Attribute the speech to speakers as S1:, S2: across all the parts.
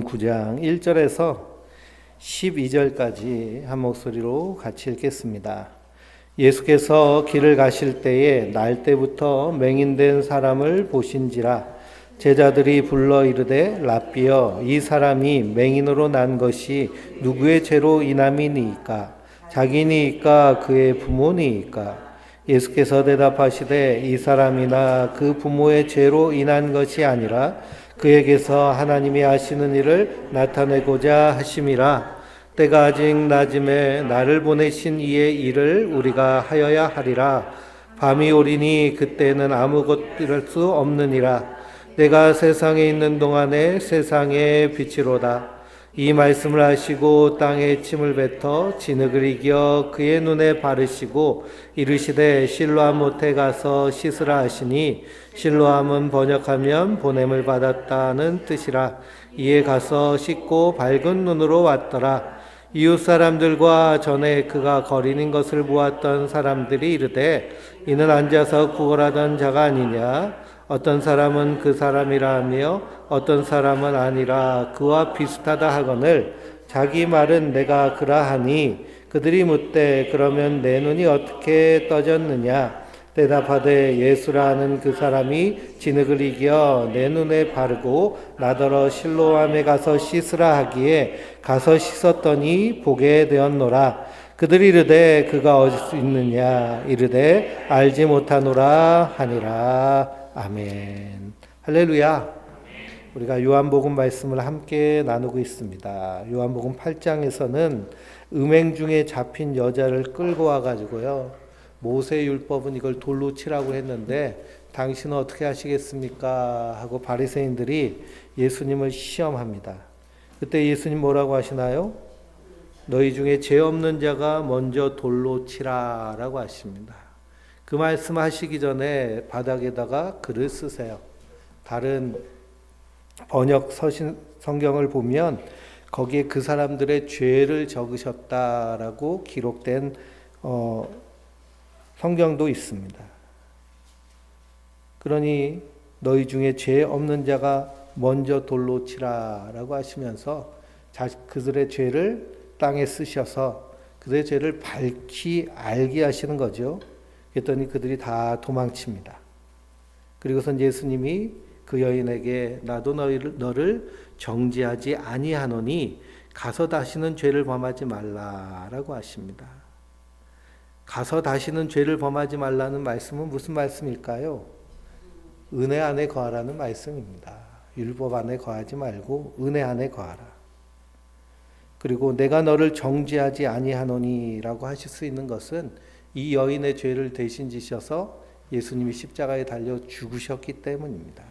S1: 9장 1절에서 12절까지 한 목소리로 같이 읽겠습니다. 예수께서 길을 가실 때에 날 때부터 맹인된 사람을 보신지라. 제자들이 불러 이르되 랍비여, 이 사람이 맹인으로 난 것이 누구의 죄로 인함이니이까? 자기니이까 그의 부모니이까? 예수께서 대답하시되 이 사람이나 그 부모의 죄로 인한 것이 아니라 그에게서 하나님이 하시는 일을 나타내고자 하심이라. 때가 아직 낮음에 나를 보내신 이의 일을 우리가 하여야 하리라. 밤이 오리니 그때는 아무것도 할 수 없느니라. 내가 세상에 있는 동안에 세상의 빛이로다. 이 말씀을 하시고 땅에 침을 뱉어 진흙을 이겨 그의 눈에 바르시고 이르시되 실로암 못에 가서 씻으라 하시니, 실로암은 번역하면 보냄을 받았다는 뜻이라. 이에 가서 씻고 밝은 눈으로 왔더라. 이웃 사람들과 전에 그가 거리는 것을 보았던 사람들이 이르되 이는 앉아서 구걸하던 자가 아니냐? 어떤 사람은 그 사람이라 하며 어떤 사람은 아니라 그와 비슷하다 하거늘 자기 말은 내가 그라하니, 그들이 묻되 그러면 내 눈이 어떻게 떠졌느냐? 대답하되 예수라 하는 그 사람이 진흙을 이겨 내 눈에 바르고 나더러 실로암에 가서 씻으라 하기에 가서 씻었더니 보게 되었노라. 그들이 이르되 그가 어디 있느냐? 이르되 알지 못하노라 하니라. 아멘. 할렐루야. 우리가 요한복음 말씀을 함께 나누고 있습니다. 요한복음 8장에서는 음행 중에 잡힌 여자를 끌고 와가지고요, 모세 율법은 이걸 돌로 치라고 했는데 당신은 어떻게 하시겠습니까? 하고 바리새인들이 예수님을 시험합니다. 그때 예수님 뭐라고 하시나요? 너희 중에 죄 없는 자가 먼저 돌로 치라라고 하십니다. 그 말씀하시기 전에 바닥에다가 글을 쓰세요. 다른 번역 성경을 보면 거기에 그 사람들의 죄를 적으셨다라고 기록된 성경도 있습니다. 그러니 너희 중에 죄 없는 자가 먼저 돌로 치라라고 하시면서 그들의 죄를 땅에 쓰셔서 그들의 죄를 밝히 알게 하시는 거죠. 그랬더니 그들이 다 도망칩니다. 그리고선 예수님이 그 여인에게 나도 너를 정죄하지 아니하노니 가서 다시는 죄를 범하지 말라라고 하십니다. 가서 다시는 죄를 범하지 말라는 말씀은 무슨 말씀일까요? 은혜 안에 거하라는 말씀입니다. 율법 안에 거하지 말고 은혜 안에 거하라. 그리고 내가 너를 정죄하지 아니하노니라고 하실 수 있는 것은 이 여인의 죄를 대신 지셔서 예수님이 십자가에 달려 죽으셨기 때문입니다.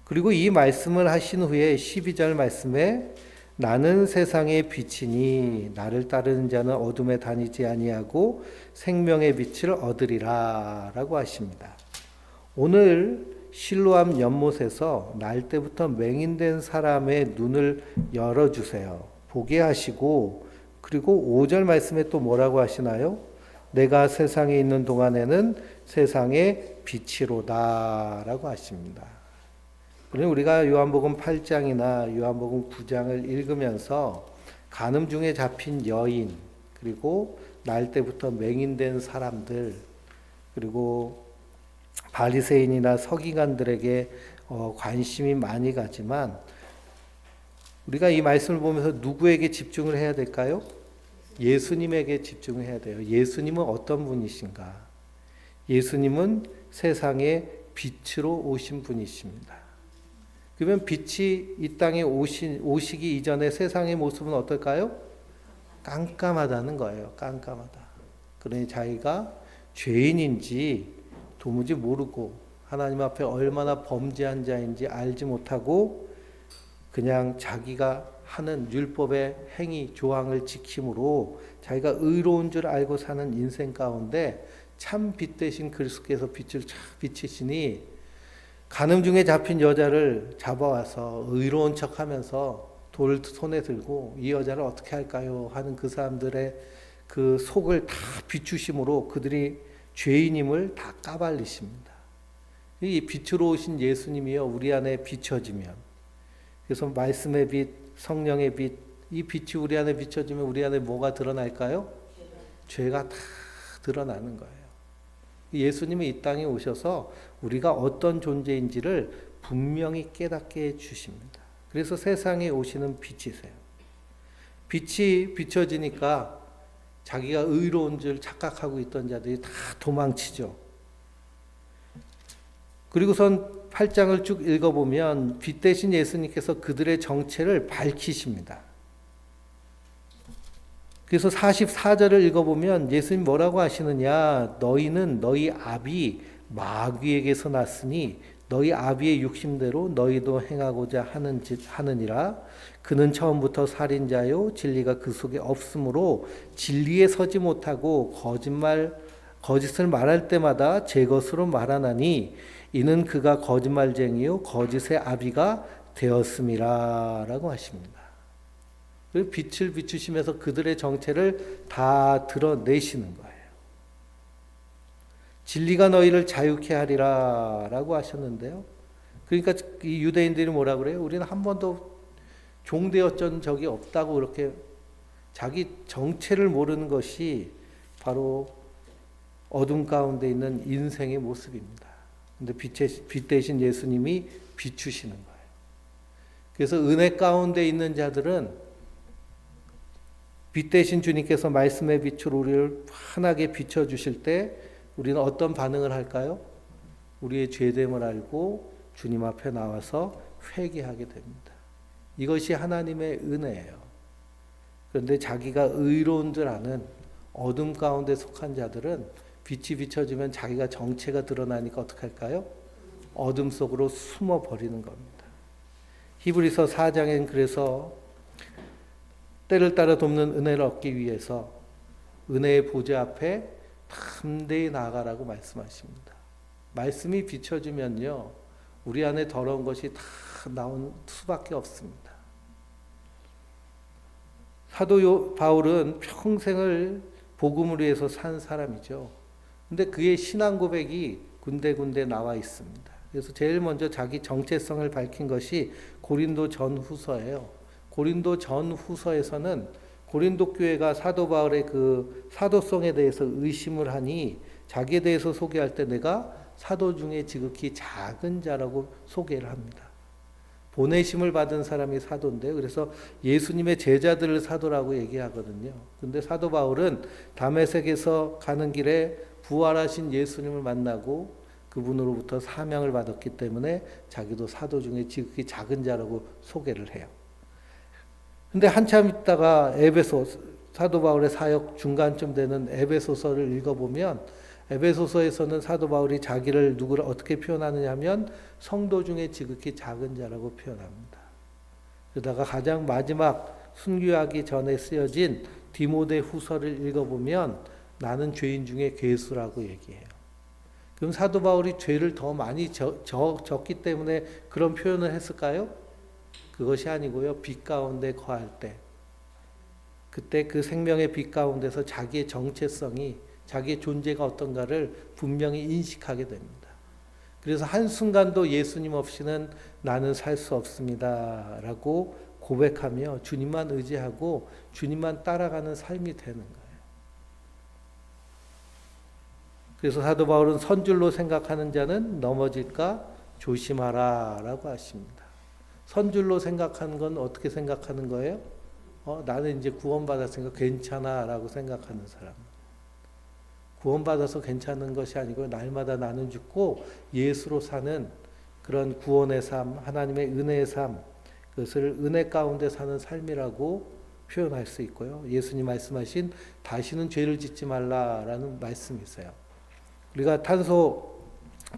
S1: 그리고 이 말씀을 하신 후에 12절 말씀에 나는 세상의 빛이니 나를 따르는 자는 어둠에 다니지 아니하고 생명의 빛을 얻으리라 라고 하십니다. 오늘 실로암 연못에서 날 때부터 맹인된 사람의 눈을 열어주세요. 보게 하시고, 그리고 5절 말씀에 또 뭐라고 하시나요? 내가 세상에 있는 동안에는 세상의 빛이로다 라고 하십니다. 그러면 우리가 요한복음 8장이나 요한복음 9장을 읽으면서 간음 중에 잡힌 여인, 그리고 날 때부터 맹인된 사람들, 그리고 바리새인이나 서기관들에게 관심이 많이 가지만 우리가 이 말씀을 보면서 누구에게 집중을 해야 될까요? 예수님에게 집중을 해야 돼요. 예수님은 어떤 분이신가? 예수님은 세상의 빛으로 오신 분이십니다. 그러면 빛이 이 땅에 오시기 이전에 세상의 모습은 어떨까요? 깜깜하다는 거예요. 깜깜하다. 그러니 자기가 죄인인지 도무지 모르고 하나님 앞에 얼마나 범죄한 자인지 알지 못하고 그냥 자기가 하는 율법의 행위 조항을 지킴으로 자기가 의로운 줄 알고 사는 인생 가운데 참 빛 대신 그리스도께서 빛을 쫙 비치시니 간음 중에 잡힌 여자를 잡아와서 의로운 척하면서 돌 손에 들고 이 여자를 어떻게 할까요? 하는 그 사람들의 그 속을 다 비추심으로 그들이 죄인임을 다 까발리십니다. 이 빛으로 오신 예수님이요 우리 안에 비춰지면 그래서 말씀의 빛, 성령의 빛, 이 빛이 우리 안에 비춰지면 우리 안에 뭐가 드러날까요? 죄가 다 드러나는 거예요. 예수님이 이 땅에 오셔서 우리가 어떤 존재인지를 분명히 깨닫게 해 주십니다. 그래서 세상에 오시는 빛이세요. 빛이 비춰지니까 자기가 의로운 줄 착각하고 있던 자들이 다 도망치죠. 그리고선 8장을 쭉 읽어보면 빛 대신 예수님께서 그들의 정체를 밝히십니다. 그래서 44절을 읽어보면 예수님 뭐라고 하시느냐, 너희는 너희 아비 마귀에게서 났으니 너희 아비의 욕심대로 너희도 행하고자 하느니라. 그는 처음부터 살인자요 진리가 그 속에 없으므로 진리에 서지 못하고 거짓을 말할 때마다 제 것으로 말하나니 이는 그가 거짓말쟁이요 거짓의 아비가 되었음이라 라고 하십니다. 빛을 비추시면서 그들의 정체를 다 드러내시는 거예요. 진리가 너희를 자유케 하리라 라고 하셨는데요. 그러니까 이 유대인들이 뭐라 그래요? 우리는 한 번도 종되었던 적이 없다고 그렇게 자기 정체를 모르는 것이 바로 어둠 가운데 있는 인생의 모습입니다. 근데 빛 대신 예수님이 비추시는 거예요. 그래서 은혜 가운데 있는 자들은 빛 대신 주님께서 말씀의 빛으로 우리를 환하게 비춰주실 때 우리는 어떤 반응을 할까요? 우리의 죄됨을 알고 주님 앞에 나와서 회개하게 됩니다. 이것이 하나님의 은혜예요. 그런데 자기가 의로운 줄 아는 어둠 가운데 속한 자들은 빛이 비춰지면 자기가 정체가 드러나니까 어떻게 할까요? 어둠 속으로 숨어 버리는 겁니다. 히브리서 4장엔 그래서 때를 따라 돕는 은혜를 얻기 위해서 은혜의 보좌 앞에 담대히 나아가라고 말씀하십니다. 말씀이 비춰지면요, 우리 안에 더러운 것이 다 나온 수밖에 없습니다. 사도 바울은 평생을 복음을 위해서 산 사람이죠. 근데 그의 신앙 고백이 군데군데 나와 있습니다. 그래서 제일 먼저 자기 정체성을 밝힌 것이 고린도 전후서예요. 고린도 전후서에서는 고린도 교회가 사도 바울의 그 사도성에 대해서 의심을 하니 자기에 대해서 소개할 때 내가 사도 중에 지극히 작은 자라고 소개를 합니다. 보내심을 받은 사람이 사도인데, 그래서 예수님의 제자들을 사도라고 얘기하거든요. 근데 사도 바울은 다메섹에서 가는 길에 부활하신 예수님을 만나고 그분으로부터 사명을 받았기 때문에 자기도 사도 중에 지극히 작은 자라고 소개를 해요. 근데 한참 있다가 사도 바울의 사역 중간쯤 되는 에베소서를 읽어보면 에베소서에서는 사도 바울이 자기를 누구를 어떻게 표현하느냐 하면 성도 중에 지극히 작은 자라고 표현합니다. 그러다가 가장 마지막 순교하기 전에 쓰여진 디모데 후서를 읽어보면 나는 죄인 중에 괴수라고 얘기해요. 그럼 사도 바울이 죄를 더 많이 졌기 때문에 그런 표현을 했을까요? 그것이 아니고요. 빛 가운데 거할 때, 그때 그 생명의 빛 가운데서 자기의 정체성이, 자기의 존재가 어떤가를 분명히 인식하게 됩니다. 그래서 한순간도 예수님 없이는 나는 살 수 없습니다 라고 고백하며 주님만 의지하고 주님만 따라가는 삶이 되는 거예요. 그래서 사도 바울은 선줄로 생각하는 자는 넘어질까 조심하라 라고 하십니다. 선줄로 생각하는 건 어떻게 생각하는 거예요? 나는 이제 구원받았으니까 괜찮아 라고 생각하는 사람. 구원받아서 괜찮은 것이 아니고 날마다 나는 죽고 예수로 사는 그런 구원의 삶, 하나님의 은혜의 삶, 그것을 은혜 가운데 사는 삶이라고 표현할 수 있고요. 예수님 말씀하신 다시는 죄를 짓지 말라라는 말씀이 있어요. 우리가 탄소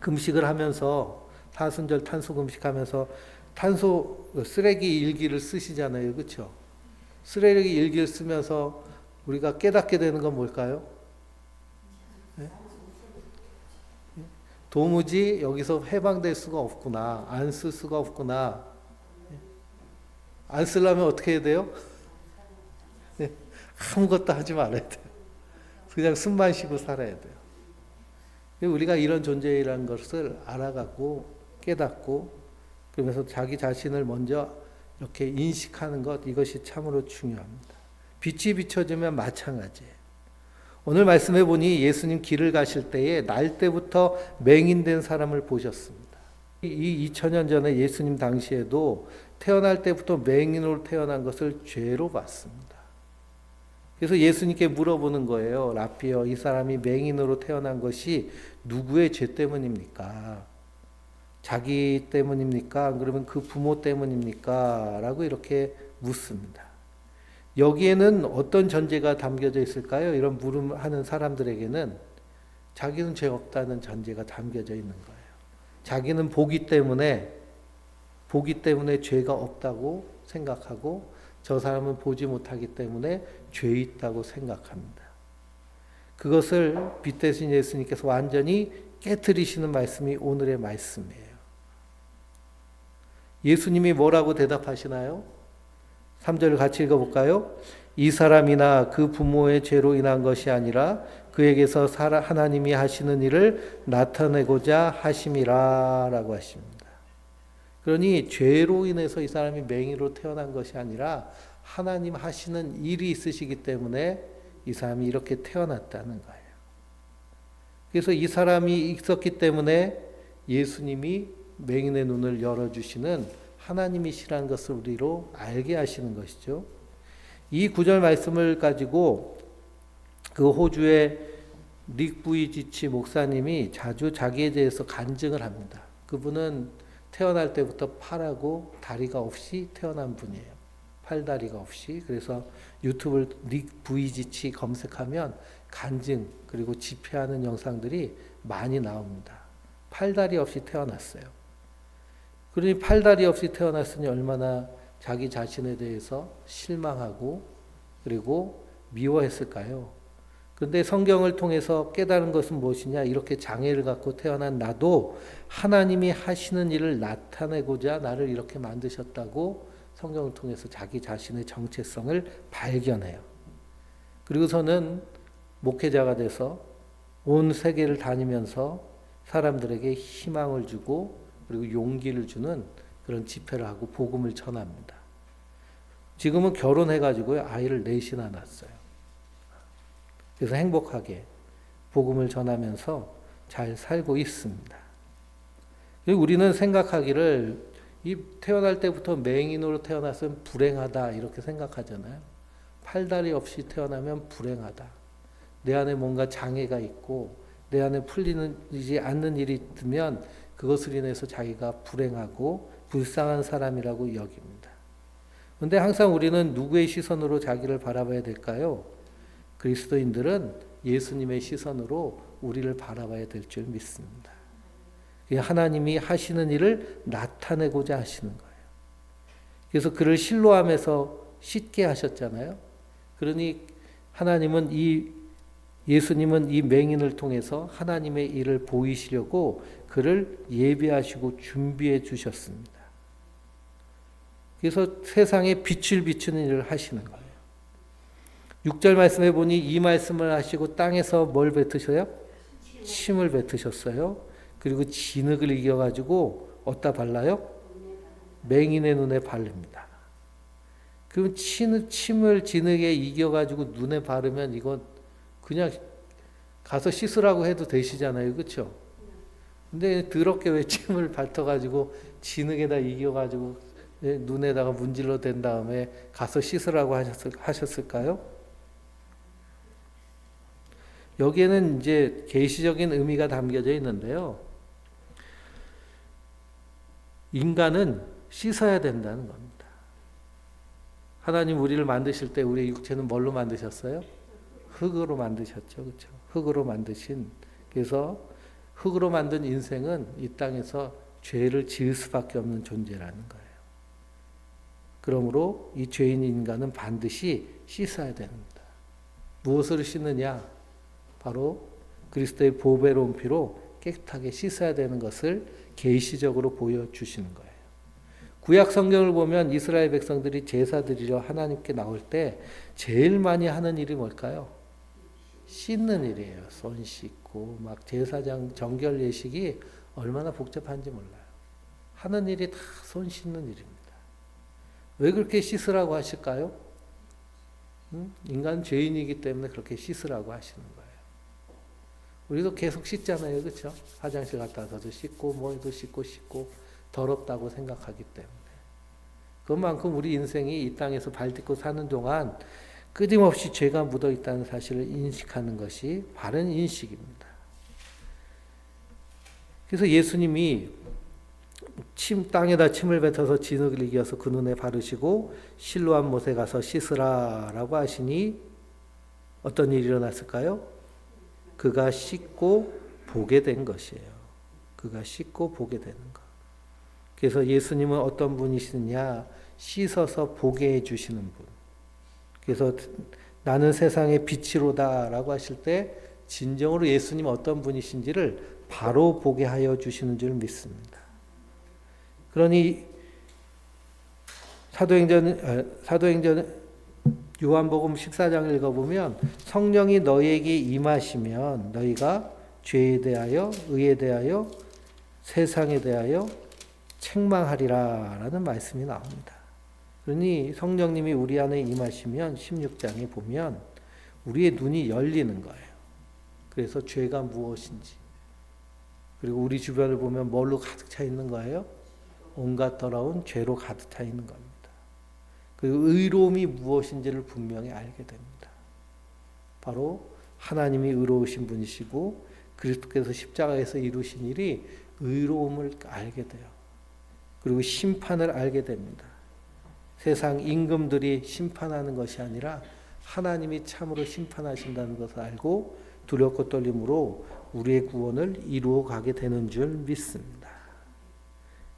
S1: 금식을 하면서, 사순절 탄소 금식하면서 탄소 쓰레기 일기를 쓰시잖아요. 그렇죠? 쓰레기 일기를 쓰면서 우리가 깨닫게 되는 건 뭘까요? 네? 도무지 여기서 해방될 수가 없구나. 안 쓸 수가 없구나. 안 쓰려면 어떻게 해야 돼요? 네. 아무것도 하지 말아야 돼요. 그냥 숨만 쉬고 살아야 돼요. 우리가 이런 존재라는 것을 알아가고 깨닫고, 그러면서 자기 자신을 먼저 이렇게 인식하는 것, 이것이 참으로 중요합니다. 빛이 비춰지면 마찬가지예요. 오늘 말씀해 보니 예수님 길을 가실 때에 날 때부터 맹인된 사람을 보셨습니다. 이 2000년 전에 예수님 당시에도 태어날 때부터 맹인으로 태어난 것을 죄로 봤습니다. 그래서 예수님께 물어보는 거예요. 라피여, 이 사람이 맹인으로 태어난 것이 누구의 죄 때문입니까? 자기 때문입니까? 그러면 그 부모 때문입니까? 라고 이렇게 묻습니다. 여기에는 어떤 전제가 담겨져 있을까요? 이런 물음하는 사람들에게는 자기는 죄 없다는 전제가 담겨져 있는 거예요. 자기는 보기 때문에 죄가 없다고 생각하고 저 사람은 보지 못하기 때문에 죄 있다고 생각합니다. 그것을 빛 대신 예수님께서 완전히 깨트리시는 말씀이 오늘의 말씀이에요. 예수님이 뭐라고 대답하시나요? 3절을 같이 읽어볼까요? 이 사람이나 그 부모의 죄로 인한 것이 아니라 그에게서 하나님이 하시는 일을 나타내고자 하심이라 라고 하십니다. 그러니 죄로 인해서 이 사람이 맹인으로 태어난 것이 아니라 하나님 하시는 일이 있으시기 때문에 이 사람이 이렇게 태어났다는 거예요. 그래서 이 사람이 있었기 때문에 예수님이 맹인의 눈을 열어주시는 하나님이시라는 것을 우리로 알게 하시는 것이죠. 이 구절 말씀을 가지고 그 호주의 닉 부이지치 목사님이 자주 자기에 대해서 간증을 합니다. 그분은 태어날 때부터 팔하고 다리가 없이 태어난 분이에요. 팔다리가 없이. 그래서 유튜브를 닉 부이지치 검색하면 간증 그리고 집회하는 영상들이 많이 나옵니다. 팔다리 없이 태어났어요. 그러니 팔다리 없이 태어났으니 얼마나 자기 자신에 대해서 실망하고 그리고 미워했을까요? 그런데 성경을 통해서 깨달은 것은 무엇이냐? 이렇게 장애를 갖고 태어난 나도 하나님이 하시는 일을 나타내고자 나를 이렇게 만드셨다고 성경을 통해서 자기 자신의 정체성을 발견해요. 그리고서는 목회자가 돼서 온 세계를 다니면서 사람들에게 희망을 주고 그리고 용기를 주는 그런 집회를 하고 복음을 전합니다. 지금은 결혼해가지고요 아이를 넷이나 낳았어요. 그래서 행복하게 복음을 전하면서 잘 살고 있습니다. 그리고 우리는 생각하기를 이 태어날 때부터 맹인으로 태어났으면 불행하다 이렇게 생각하잖아요. 팔다리 없이 태어나면 불행하다. 내 안에 뭔가 장애가 있고 내 안에 풀리지 않는 일이 있으면 그것을 인해서 자기가 불행하고 불쌍한 사람이라고 여깁니다. 그런데 항상 우리는 누구의 시선으로 자기를 바라봐야 될까요? 그리스도인들은 예수님의 시선으로 우리를 바라봐야 될 줄 믿습니다. 하나님이 하시는 일을 나타내고자 하시는 거예요. 그래서 그를 실로암에서 씻게 하셨잖아요. 그러니 예수님은 이 맹인을 통해서 하나님의 일을 보이시려고 그를 예비하시고 준비해 주셨습니다. 그래서 세상에 빛을 비추는 일을 하시는 거예요. 6절 말씀해 보니 이 말씀을 하시고 땅에서 뭘 뱉으셔요? 침을 뱉으셨어요. 그리고 진흙을 이겨가지고 어디다 발라요? 맹인의 눈에 바릅니다. 그럼 침을 진흙에 이겨가지고 눈에 바르면 이건 그냥 가서 씻으라고 해도 되시잖아요. 그렇죠? 근데 더럽게 왜 침을 뱉어가지고 진흙에다 이겨가지고 눈에다가 문질러 댄 다음에 가서 씻으라고 하셨을까요? 여기에는 이제 계시적인 의미가 담겨져 있는데요. 인간은 씻어야 된다는 겁니다. 하나님 우리를 만드실 때 우리 육체는 뭘로 만드셨어요? 흙으로 만드셨죠. 그렇죠? 흙으로 만드신. 그래서 흙으로 만든 인생은 이 땅에서 죄를 지을 수밖에 없는 존재라는 거예요. 그러므로 이 죄인 인간은 반드시 씻어야 됩니다. 무엇으로 씻느냐? 바로 그리스도의 보배로운 피로 깨끗하게 씻어야 되는 것을 계시적으로 보여주시는 거예요. 구약 성경을 보면 이스라엘 백성들이 제사 드리러 하나님께 나올 때 제일 많이 하는 일이 뭘까요? 씻는 일이에요. 손 씻고 막 제사장 정결 예식이 얼마나 복잡한지 몰라요. 하는 일이 다 손 씻는 일입니다. 왜 그렇게 씻으라고 하실까요? 인간 죄인이기 때문에 그렇게 씻으라고 하시는 거예요. 우리도 계속 씻잖아요. 그렇죠? 화장실 갔다 와서도 씻고 뭐도 씻고 더럽다고 생각하기 때문에. 그만큼 우리 인생이 이 땅에서 발 딛고 사는 동안 끊임없이 죄가 묻어 있다는 사실을 인식하는 것이 바른 인식입니다. 그래서 예수님이 땅에다 침을 뱉어서 진흙을 이겨서 그 눈에 바르시고 실로암 못에 가서 씻으라라고 하시니 어떤 일이 일어났을까요? 그가 씻고 보게 된 것이에요. 그가 씻고 보게 되는 것. 그래서 예수님은 어떤 분이시냐? 씻어서 보게 해주시는 분. 그래서 나는 세상의 빛이로다라고 하실 때 진정으로 예수님은 어떤 분이신지를 바로 보게 하여 주시는 줄 믿습니다. 그러니 사도행전 요한복음 14장을 읽어보면 성령이 너희에게 임하시면 너희가 죄에 대하여 의에 대하여 세상에 대하여 책망하리라 라는 말씀이 나옵니다. 그러니 성령님이 우리 안에 임하시면 16장에 보면 우리의 눈이 열리는 거예요. 그래서 죄가 무엇인지, 그리고 우리 주변을 보면 뭘로 가득 차 있는 거예요? 온갖 더러운 죄로 가득 차 있는 겁니다. 그리고 의로움이 무엇인지를 분명히 알게 됩니다. 바로 하나님이 의로우신 분이시고 그리스도께서 십자가에서 이루신 일이 의로움을 알게 돼요. 그리고 심판을 알게 됩니다. 세상 임금들이 심판하는 것이 아니라 하나님이 참으로 심판하신다는 것을 알고 두렵고 떨림으로 우리의 구원을 이루어 가게 되는 줄 믿습니다.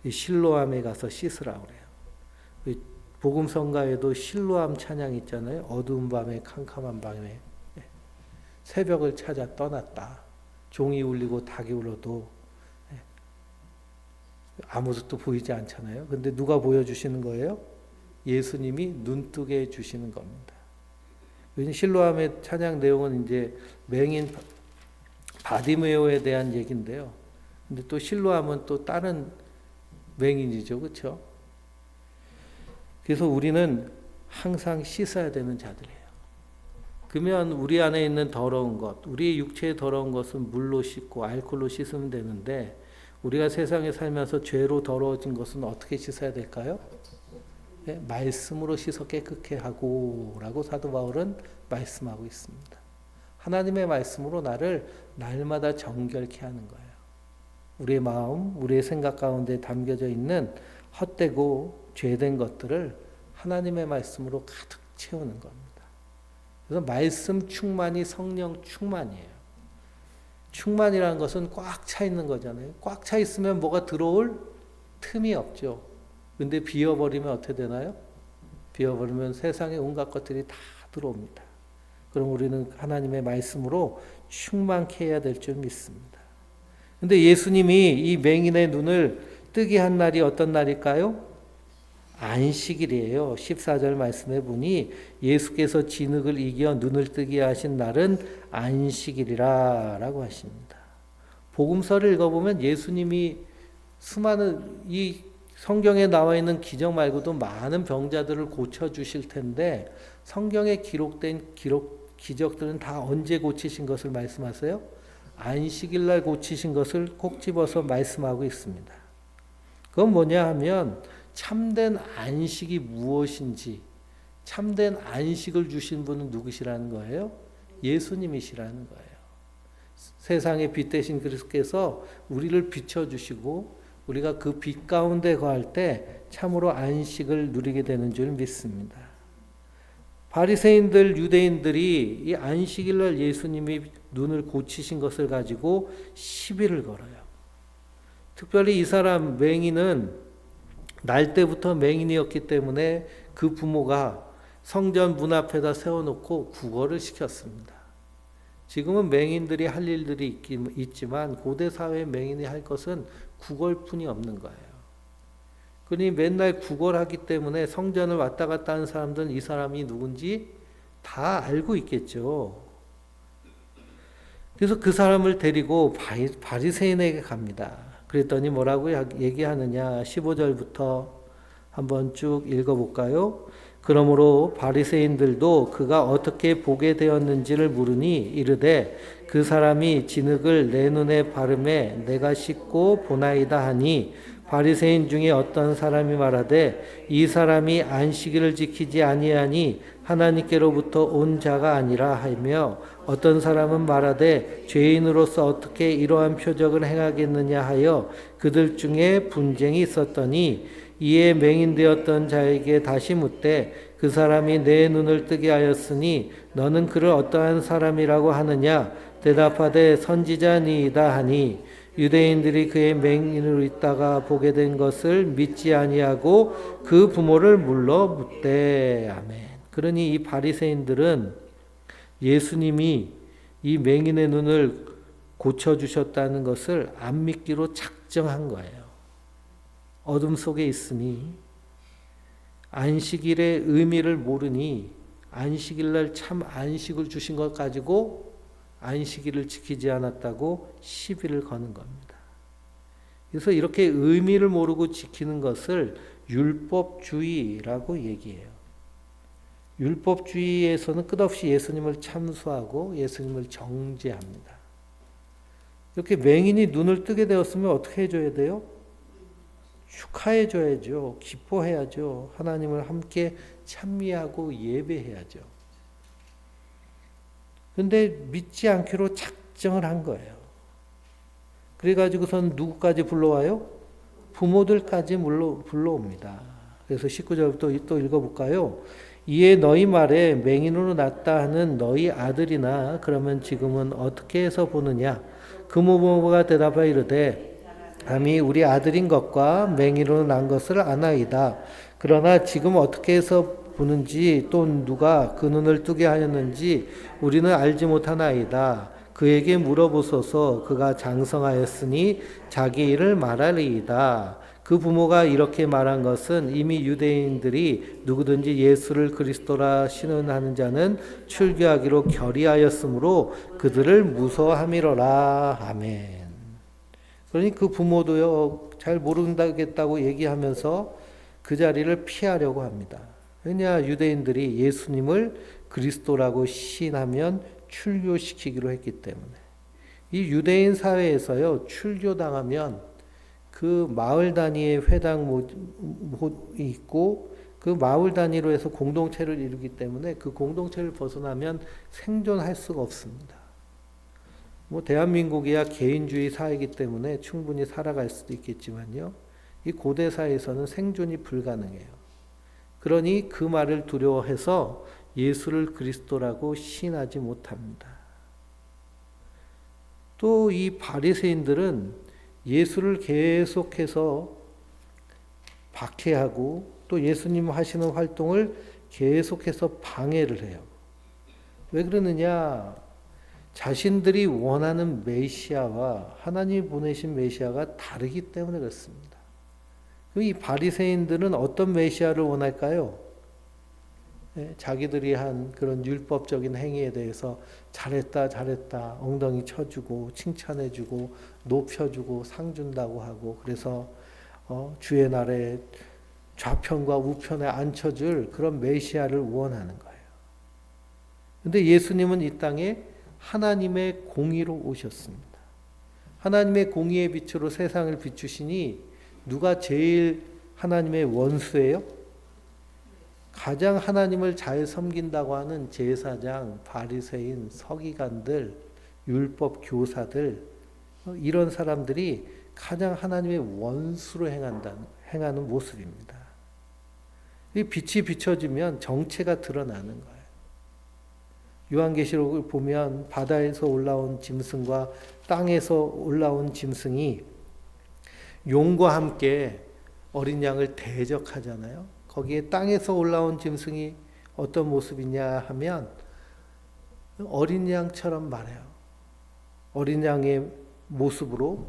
S1: 이 실로암에 가서 씻으라 그래요. 복음성가에도 실로암 찬양 있잖아요. 어두운 밤에 캄캄한 밤에 새벽을 찾아 떠났다. 종이 울리고 닭이 울어도 아무것도 보이지 않잖아요. 근데 누가 보여주시는 거예요? 예수님이 눈뜨게 해주시는 겁니다. 실로암의 찬양 내용은 이제 맹인 바디메오에 대한 얘기인데요. 근데 또 실로암은 또 다른 맹인이죠. 그렇죠? 그래서 우리는 항상 씻어야 되는 자들이에요. 그러면 우리 안에 있는 더러운 것, 우리의 육체의 더러운 것은 물로 씻고 알코올로 씻으면 되는데 우리가 세상에 살면서 죄로 더러워진 것은 어떻게 씻어야 될까요? 네, 말씀으로 씻어 깨끗게 하고 라고 사도 바울은 말씀하고 있습니다. 하나님의 말씀으로 나를 날마다 정결케 하는 거예요. 우리의 마음, 우리의 생각 가운데 담겨져 있는 헛되고 죄된 것들을 하나님의 말씀으로 가득 채우는 겁니다. 그래서 말씀 충만이 성령 충만이에요. 충만이라는 것은 꽉 차 있는 거잖아요. 꽉 차 있으면 뭐가 들어올 틈이 없죠. 근데 비워버리면 어떻게 되나요? 비워버리면 세상의 온갖 것들이 다 들어옵니다. 그럼 우리는 하나님의 말씀으로 충만케 해야 될 줄 믿습니다. 근데 예수님이 이 맹인의 눈을 뜨게 한 날이 어떤 날일까요? 안식일이에요. 14절 말씀해 보니 예수께서 진흙을 이겨 눈을 뜨게 하신 날은 안식일이라 라고 하십니다. 복음서를 읽어보면 예수님이 수많은 이 성경에 나와 있는 기적 말고도 많은 병자들을 고쳐주실 텐데 성경에 기록된 기적들은 다 언제 고치신 것을 말씀하세요? 안식일 날 고치신 것을 꼭 집어서 말씀하고 있습니다. 그건 뭐냐 하면 참된 안식이 무엇인지, 참된 안식을 주신 분은 누구시라는 거예요? 예수님이시라는 거예요. 세상의 빛 대신 그리스도께서 우리를 비춰주시고 우리가 그 빛 가운데 거할 때 참으로 안식을 누리게 되는 줄 믿습니다. 바리새인들, 유대인들이 이 안식일 날 예수님이 눈을 고치신 것을 가지고 시비를 걸어요. 특별히 이 사람 맹인은 날 때부터 맹인이었기 때문에 그 부모가 성전 문 앞에다 세워놓고 구걸을 시켰습니다. 지금은 맹인들이 할 일들이 있지만 고대 사회의 맹인이 할 것은 구걸뿐이 없는 거예요. 그러니 맨날 구걸하기 때문에 성전을 왔다 갔다 하는 사람들은 이 사람이 누군지 다 알고 있겠죠. 그래서 그 사람을 데리고 바리새인에게 갑니다. 그랬더니 뭐라고 얘기하느냐? 15절부터 한번 쭉 읽어볼까요? 그러므로 바리새인들도 그가 어떻게 보게 되었는지를 물으니 이르되 그 사람이 진흙을 내 눈에 바르매 내가 씻고 보나이다 하니 바리새인 중에 어떤 사람이 말하되 이 사람이 안식일을 지키지 아니하니 하나님께로부터 온 자가 아니라 하며 어떤 사람은 말하되 죄인으로서 어떻게 이러한 표적을 행하겠느냐 하여 그들 중에 분쟁이 있었더니 이에 맹인되었던 자에게 다시 묻되 그 사람이 내 눈을 뜨게 하였으니 너는 그를 어떠한 사람이라고 하느냐 대답하되 선지자니이다 하니 유대인들이 그의 맹인으로 있다가 보게 된 것을 믿지 아니하고 그 부모를 물러 묻되 아멘. 그러니 이 바리새인들은 예수님이 이 맹인의 눈을 고쳐주셨다는 것을 안 믿기로 작정한 거예요. 어둠 속에 있으니 안식일의 의미를 모르니 안식일날 참 안식을 주신 것 가지고 안식일을 지키지 않았다고 시비를 거는 겁니다. 그래서 이렇게 의미를 모르고 지키는 것을 율법주의라고 얘기해요. 율법주의에서는 끝없이 예수님을 참수하고 예수님을 정죄합니다. 이렇게 맹인이 눈을 뜨게 되었으면 어떻게 해줘야 돼요? 축하해줘야죠. 기뻐해야죠. 하나님을 함께 찬미하고 예배해야죠. 그런데 믿지 않기로 작정을 한 거예요. 그래가지고선 누구까지 불러와요? 부모들까지 불러옵니다. 그래서 19절부터 또 읽어볼까요? 이에 너희 말에 맹인으로 났다 하는 너희 아들이나 그러면 지금은 어떻게 해서 보느냐? 그 부모가 대답하여 이르되 감히 우리 아들인 것과 맹인으로 난 것을 아나이다. 그러나 지금 어떻게 해서 보는지 또 누가 그 눈을 뜨게 하였는지 우리는 알지 못하나이다. 그에게 물어보소서. 그가 장성하였으니 자기 일을 말하리이다. 그 부모가 이렇게 말한 것은 이미 유대인들이 누구든지 예수를 그리스도라 신원하는 자는 출교하기로 결의하였으므로 그들을 무서워함이로라. 아멘. 그러니 그 부모도요, 잘 모른다겠다고 얘기하면서 그 자리를 피하려고 합니다. 왜냐, 유대인들이 예수님을 그리스도라고 시인하면 출교시키기로 했기 때문에. 이 유대인 사회에서요, 출교당하면 그 마을 단위의 회당이 있고 그 마을 단위로 해서 공동체를 이루기 때문에 그 공동체를 벗어나면 생존할 수가 없습니다. 대한민국이야 개인주의 사회이기 때문에 충분히 살아갈 수도 있겠지만요. 이 고대 사회에서는 생존이 불가능해요. 그러니 그 말을 두려워해서 예수를 그리스도라고 시인하지 못합니다. 또 이 바리새인들은 예수를 계속해서 박해하고 또 예수님 하시는 활동을 계속해서 방해를 해요. 왜 그러느냐? 자신들이 원하는 메시아와 하나님이 보내신 메시아가 다르기 때문에 그렇습니다. 이 바리새인들은 어떤 메시아를 원할까요? 자기들이 한 그런 율법적인 행위에 대해서 잘했다 잘했다 엉덩이 쳐주고 칭찬해주고 높여주고 상 준다고 하고 그래서 주의 날에 좌편과 우편에 앉혀줄 그런 메시아를 원하는 거예요. 그런데 예수님은 이 땅에 하나님의 공의로 오셨습니다. 하나님의 공의의 빛으로 세상을 비추시니 누가 제일 하나님의 원수예요? 가장 하나님을 잘 섬긴다고 하는 제사장, 바리새인, 서기관들, 율법 교사들 이런 사람들이 가장 하나님의 원수로 행하는 모습입니다. 이 빛이 비춰지면 정체가 드러나는 거예요. 요한계시록을 보면 바다에서 올라온 짐승과 땅에서 올라온 짐승이 용과 함께 어린 양을 대적하잖아요. 거기에 땅에서 올라온 짐승이 어떤 모습이냐 하면 어린 양처럼 말해요. 어린 양의 모습으로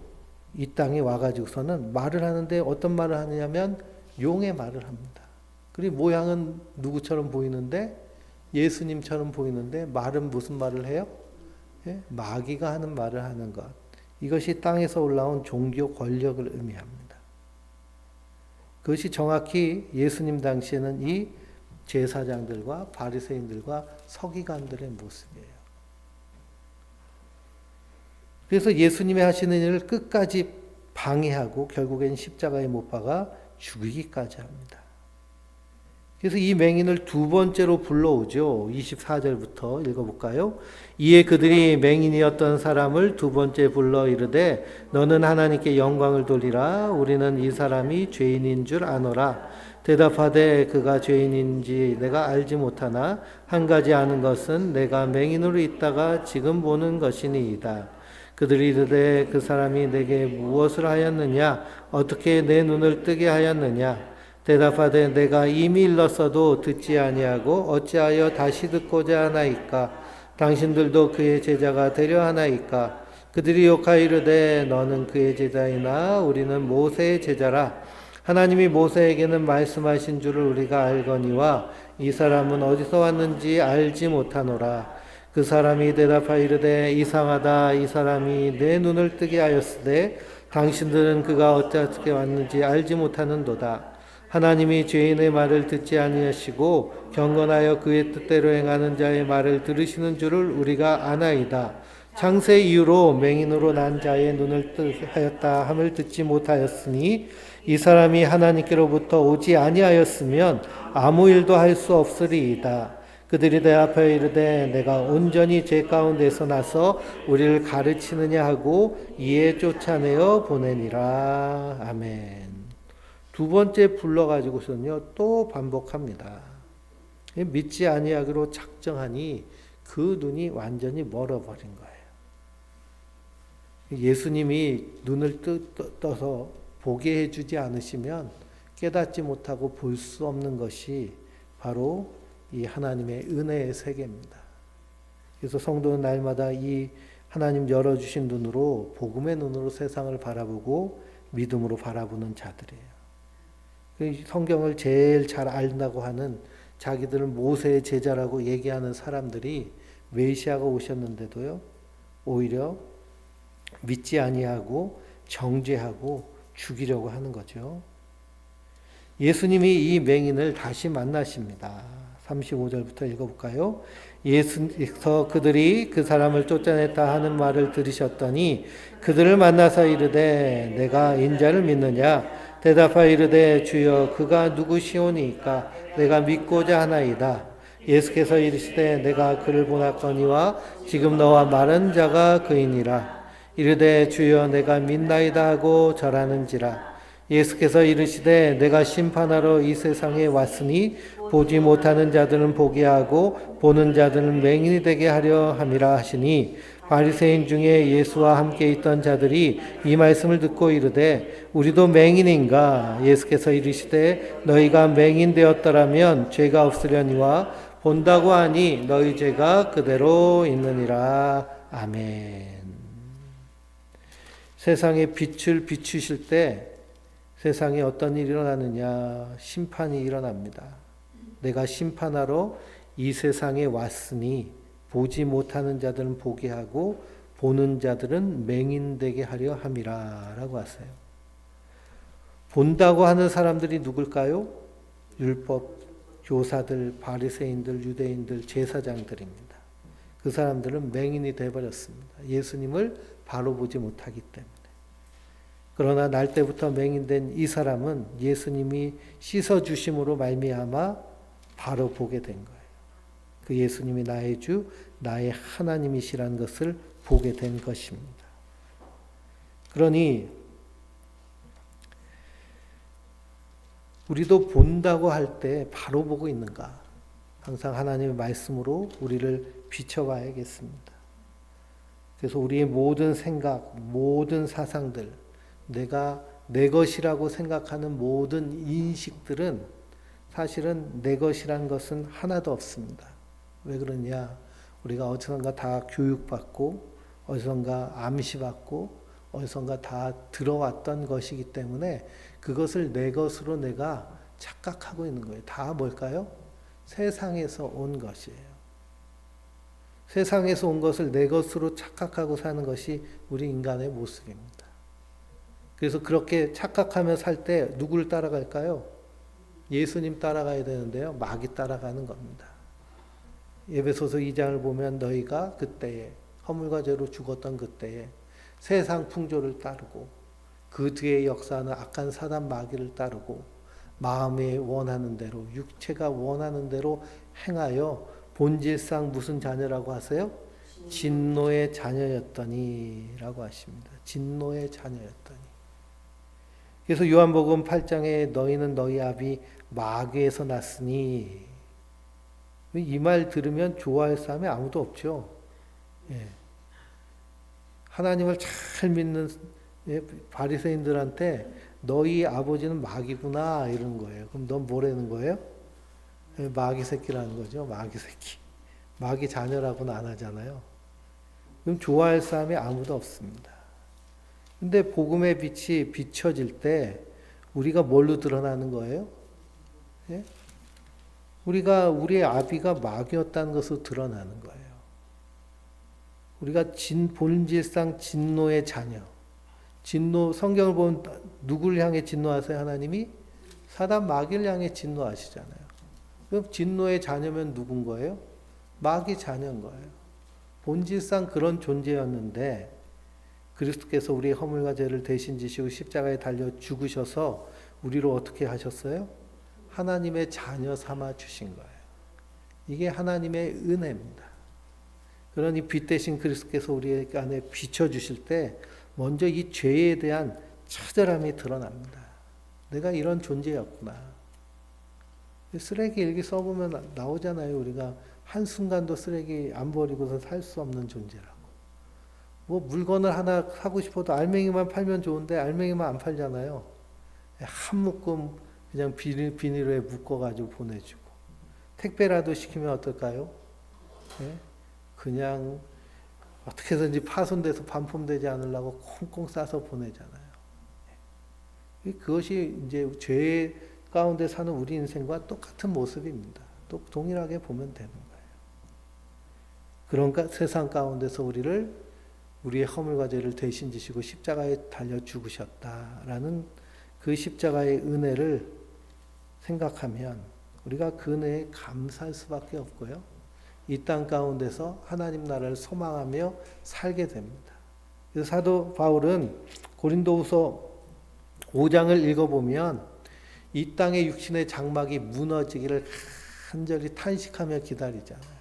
S1: 이 땅에 와가지고서는 말을 하는데 어떤 말을 하느냐면 용의 말을 합니다. 그리고 모양은 누구처럼 보이는데 예수님처럼 보이는데 말은 무슨 말을 해요? 마귀가 하는 말을 하는 것. 이것이 땅에서 올라온 종교 권력을 의미합니다. 그것이 정확히 예수님 당시에는 이 제사장들과 바리새인들과 서기관들의 모습이에요. 그래서 예수님의 하시는 일을 끝까지 방해하고 결국엔 십자가에 못 박아 죽이기까지 합니다. 그래서 이 맹인을 두 번째로 불러오죠. 24절부터 읽어볼까요? 이에 그들이 맹인이었던 사람을 두 번째 불러 이르되 너는 하나님께 영광을 돌리라. 우리는 이 사람이 죄인인 줄 아노라. 대답하되 그가 죄인인지 내가 알지 못하나 한 가지 아는 것은 내가 맹인으로 있다가 지금 보는 것이니이다. 그들이 이르되 그 사람이 내게 무엇을 하였느냐? 어떻게 내 눈을 뜨게 하였느냐? 대답하되 내가 이미 일렀어도 듣지 아니하고 어찌하여 다시 듣고자 하나이까? 당신들도 그의 제자가 되려 하나이까? 그들이 욕하이르되 너는 그의 제자이나 우리는 모세의 제자라. 하나님이 모세에게는 말씀하신 줄을 우리가 알거니와 이 사람은 어디서 왔는지 알지 못하노라. 그 사람이 대답하이르되 이상하다. 이 사람이 내 눈을 뜨게 하였으되 당신들은 그가 어떻게 왔는지 알지 못하는도다. 하나님이 죄인의 말을 듣지 아니하시고 경건하여 그의 뜻대로 행하는 자의 말을 들으시는 줄을 우리가 아나이다. 창세 이후로 맹인으로 난 자의 눈을 뜨하였다 함을 듣지 못하였으니 이 사람이 하나님께로부터 오지 아니하였으면 아무 일도 할 수 없으리이다. 그들이 대답하여 이르되 내가 온전히 죄 가운데서 나서 우리를 가르치느냐 하고 이에 쫓아내어 보내니라. 아멘. 두 번째 불러가지고서는요 또 반복합니다. 믿지 아니하기로 작정하니 그 눈이 완전히 멀어버린 거예요. 예수님이 눈을 떠서 보게 해주지 않으시면 깨닫지 못하고 볼 수 없는 것이 바로 이 하나님의 은혜의 세계입니다. 그래서 성도는 날마다 이 하나님 열어주신 눈으로 복음의 눈으로 세상을 바라보고 믿음으로 바라보는 자들이에요. 성경을 제일 잘 안다고 하는 자기들은 모세의 제자라고 얘기하는 사람들이 메시아가 오셨는데도요 오히려 믿지 아니하고 정죄하고 죽이려고 하는 거죠. 예수님이 이 맹인을 다시 만나십니다. 35절부터 읽어볼까요? 예수께서 그들이 그 사람을 쫓아냈다 하는 말을 들으셨더니 그들을 만나서 이르되 내가 인자를 믿느냐? 대답하여 이르되 주여 그가 누구시오니까 내가 믿고자 하나이다. 예수께서 이르시되 내가 그를 보았거니와 지금 너와 말한 자가 그이니라. 이르되 주여 내가 믿나이다 하고 절하는지라. 예수께서 이르시되 내가 심판하러 이 세상에 왔으니 보지 못하는 자들은 보게 하고 보는 자들은 맹인이 되게 하려 함이라 하시니 바리새인 중에 예수와 함께 있던 자들이 이 말씀을 듣고 이르되 우리도 맹인인가? 예수께서 이르시되 너희가 맹인 되었더라면 죄가 없으려니와 본다고 하니 너희 죄가 그대로 있느니라. 아멘. 세상에 빛을 비추실 때 세상에 어떤 일이 일어나느냐? 심판이 일어납니다. 내가 심판하러 이 세상에 왔으니 보지 못하는 자들은 보게 하고 보는 자들은 맹인되게 하려 함이라 라고 하세요. 본다고 하는 사람들이 누굴까요? 율법 교사들, 바리새인들, 유대인들, 제사장들입니다. 그 사람들은 맹인이 되어버렸습니다. 예수님을 바로 보지 못하기 때문에. 그러나 날 때부터 맹인된 이 사람은 예수님이 씻어주심으로 말미암아 바로 보게 된 거예요. 그 예수님이 나의 주, 나의 하나님이시라는 것을 보게 된 것입니다. 그러니 우리도 본다고 할 때 바로 보고 있는가? 항상 하나님의 말씀으로 우리를 비춰봐야겠습니다. 그래서 우리의 모든 생각, 모든 사상들, 내가 내 것이라고 생각하는 모든 인식들은 사실은 내 것이란 것은 하나도 없습니다. 왜 그러냐? 우리가 어디선가 다 교육받고 어디선가 암시받고 어디선가 다 들어왔던 것이기 때문에 그것을 내 것으로 내가 착각하고 있는 거예요. 다 뭘까요? 세상에서 온 것이에요. 세상에서 온 것을 내 것으로 착각하고 사는 것이 우리 인간의 모습입니다. 그래서 그렇게 착각하며 살 때 누구를 따라갈까요? 예수님 따라가야 되는데요. 마귀 따라가는 겁니다. 에베소서 2장을 보면 너희가 그때에 허물과 죄로 죽었던 그때에 세상 풍조를 따르고 그 뒤에 역사하는 악한 사단 마귀를 따르고 마음에 원하는 대로 육체가 원하는 대로 행하여 본질상 무슨 자녀라고 하세요? 진노의 자녀였더니 라고 하십니다. 진노의 자녀였더니. 그래서 요한복음 8장에 너희는 너희 아비 마귀에서 났으니, 이 말 들으면 좋아할 사람이 아무도 없죠. 예. 하나님을 잘 믿는 바리새인들한테 너희 아버지는 마귀구나 이러는 거예요. 그럼 넌 뭐라는 거예요? 마귀 새끼라는 거죠. 마귀 새끼. 마귀 자녀라고는 안 하잖아요. 그럼 좋아할 사람이 아무도 없습니다. 근데 복음의 빛이 비춰질 때 우리가 뭘로 드러나는 거예요? 예? 우리가 우리의 아비가 마귀였다는 것으로 드러나는 거예요. 우리가 본질상 진노의 자녀. 진노, 성경을 보면 누구를 향해 진노하세요? 하나님이 사단 마귀를 향해 진노하시잖아요. 그럼 진노의 자녀면 누군 거예요? 마귀 자녀인 거예요. 본질상 그런 존재였는데 그리스도께서 우리의 허물과 죄를 대신 지시고 십자가에 달려 죽으셔서 우리를 어떻게 하셨어요? 하나님의 자녀 삼아 주신 거예요. 이게 하나님의 은혜입니다. 그러니 빛 대신 그리스도께서 우리 안에 비춰주실 때 먼저 이 죄에 대한 처절함이 드러납니다. 내가 이런 존재였구나. 쓰레기 일기 써보면 나오잖아요. 우리가 한순간도 쓰레기 안 버리고서 살 수 없는 존재라고. 뭐 물건을 하나 사고 싶어도 알맹이만 팔면 좋은데 알맹이만 안 팔잖아요. 한 묶음 그냥 비닐에 묶어가지고 보내주고. 택배라도 시키면 어떨까요? 예? 그냥 어떻게든지 파손돼서 반품되지 않으려고 콩콩 싸서 보내잖아요. 그것이 이제 죄 가운데 사는 우리 인생과 똑같은 모습입니다. 또 동일하게 보면 되는 거예요. 그런 세상 가운데서 우리의 허물과 죄를 대신 지시고 십자가에 달려 죽으셨다라는 그 십자가의 은혜를 생각하면 우리가 그 은혜에 감사할 수밖에 없고요. 이 땅 가운데서 하나님 나라를 소망하며 살게 됩니다. 그래서 사도 바울은 고린도후서 5장을 읽어보면 이 땅의 육신의 장막이 무너지기를 간절히 탄식하며 기다리잖아요.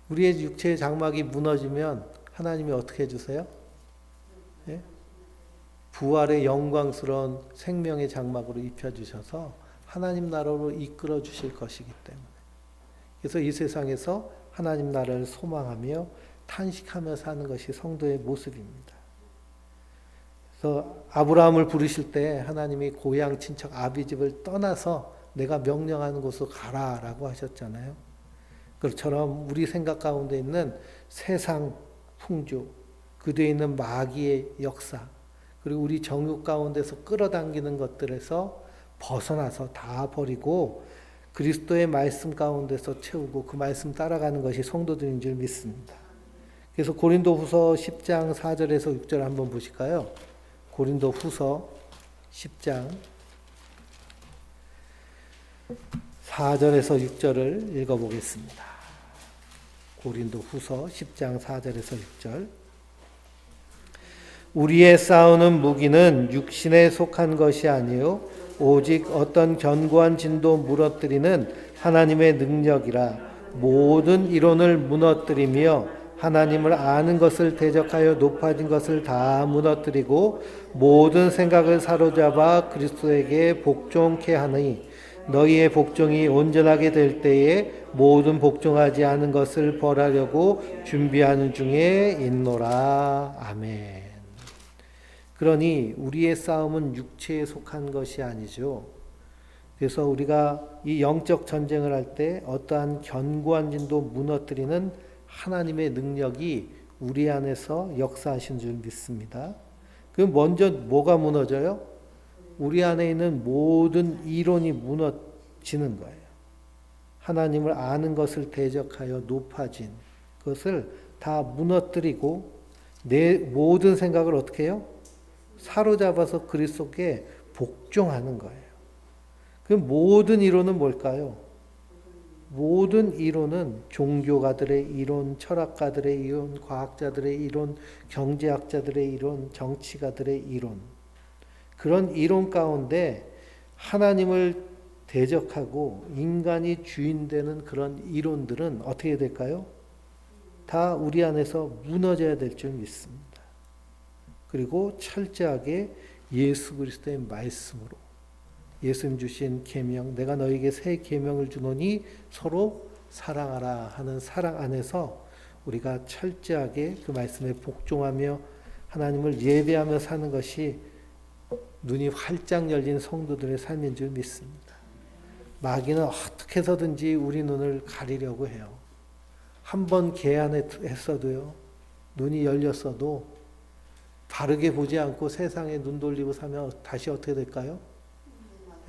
S1: 우리의 육체의 장막이 무너지면 하나님이 어떻게 해주세요? 예? 부활의 영광스러운 생명의 장막으로 입혀주셔서 하나님 나라로 이끌어 주실 것이기 때문에. 그래서 이 세상에서 하나님 나라를 소망하며 탄식하며 사는 것이 성도의 모습입니다. 그래서 아브라함을 부르실 때 하나님이 고향 친척 아비집을 떠나서 내가 명령하는 곳으로 가라라고 하셨잖아요. 그처럼 우리 생각 가운데 있는 세상 풍조, 그 뒤에 있는 마귀의 역사, 그리고 우리 정욕 가운데서 끌어당기는 것들에서 벗어나서 다 버리고 그리스도의 말씀 가운데서 채우고 그 말씀 따라가는 것이 성도들인 줄 믿습니다. 그래서 고린도후서 10장 4절에서 6절 한번 보실까요? 고린도후서 10장 4절에서 6절을 읽어보겠습니다. 고린도후서 10장 4절에서 6절. 우리의 싸우는 무기는 육신에 속한 것이 아니요 오직 어떤 견고한 진도 무너뜨리는 하나님의 능력이라. 모든 이론을 무너뜨리며 하나님을 아는 것을 대적하여 높아진 것을 다 무너뜨리고 모든 생각을 사로잡아 그리스도에게 복종케 하니 너희의 복종이 온전하게 될 때에 모든 복종하지 않은 것을 벌하려고 준비하는 중에 있노라. 아멘. 그러니 우리의 싸움은 육체에 속한 것이 아니죠. 그래서 우리가 이 영적 전쟁을 할 때 어떠한 견고한 진도 무너뜨리는 하나님의 능력이 우리 안에서 역사하신 줄 믿습니다. 그럼 먼저 뭐가 무너져요? 우리 안에 있는 모든 이론이 무너지는 거예요. 하나님을 아는 것을 대적하여 높아진 것을 다 무너뜨리고 내 모든 생각을 어떻게 해요? 사로잡아서 그리스도께 복종하는 거예요. 그 모든 이론은 뭘까요? 모든 이론은 종교가들의 이론, 철학가들의 이론, 과학자들의 이론, 경제학자들의 이론, 정치가들의 이론. 그런 이론 가운데 하나님을 대적하고 인간이 주인 되는 그런 이론들은 어떻게 될까요? 다 우리 안에서 무너져야 될 줄 믿습니다. 그리고 철저하게 예수 그리스도의 말씀으로 예수님 주신 계명, 내가 너에게 새 계명을 주노니 서로 사랑하라 하는 사랑 안에서 우리가 철저하게 그 말씀에 복종하며 하나님을 예배하며 사는 것이 눈이 활짝 열린 성도들의 삶인 줄 믿습니다. 마귀는 어떻게 해서든지 우리 눈을 가리려고 해요. 한번 개안했어도요, 눈이 열렸어도 바르게 보지 않고 세상에 눈 돌리고 사면 다시 어떻게 될까요?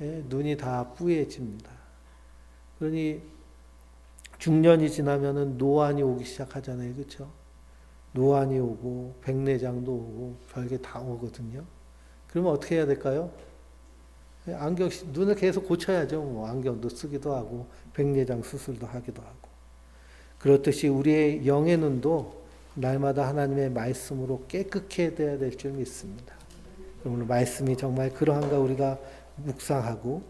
S1: 예, 눈이 다 뿌얘집니다. 그러니 중년이 지나면은 노안이 오기 시작하잖아요. 그렇죠? 노안이 오고 백내장도 오고 별게 다 오거든요. 그러면 어떻게 해야 될까요? 안경, 눈을 계속 고쳐야죠. 뭐 안경도 쓰기도 하고 백내장 수술도 하기도 하고. 그렇듯이 우리의 영의 눈도 날마다 하나님의 말씀으로 깨끗해야 될 줄 믿습니다. 그러므로 말씀이 정말 그러한가 우리가 묵상하고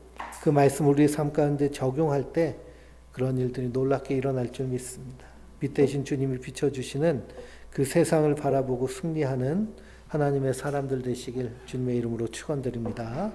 S1: 그 말씀을 우리 삶 가운데 적용할 때 그런 일들이 놀랍게 일어날 줄 믿습니다. 빛 대신 주님이 비춰주시는 그 세상을 바라보고 승리하는 하나님의 사람들 되시길 주님의 이름으로 축원드립니다.